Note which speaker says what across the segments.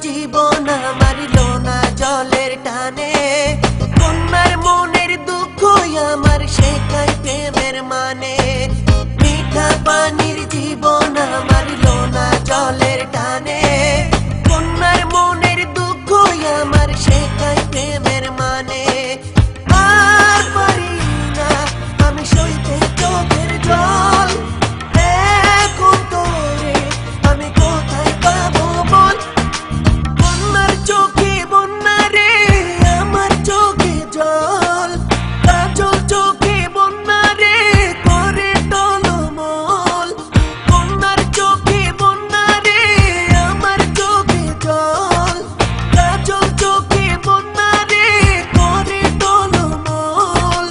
Speaker 1: জীবন আমার লোনা জলের টানে, কন্যার মনের দুঃখ আমার শেখায় প্রেমের মানে। মিঠা পানির জীবন আমার লোনা জলের টানে, কন্যার মনের দুঃখ আমার শেখায় প্রেমের মানে। আর পারি না আমি সইতে চোখের জল, এখন তোরে আমি কোথায় পাবো বল। কন্যার চোখে বন্যা রে আমার চোখে জল, কাজল চোখে বন্যা রে করে টলমল। কন্যার চোখে বন্যা রে আমার চোখে জল, কাজল চোখে বন্যা রে করে টলমল।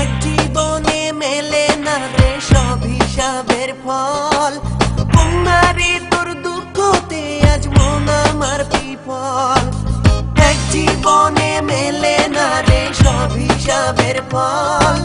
Speaker 1: এক জীবনে মেলে না রে সব হিসাবের ফল, কন্যারে তোর দুঃখতে আজ মন আমার বিফল। এক জীবনে মেলে না রে সব হিসাবের ফল,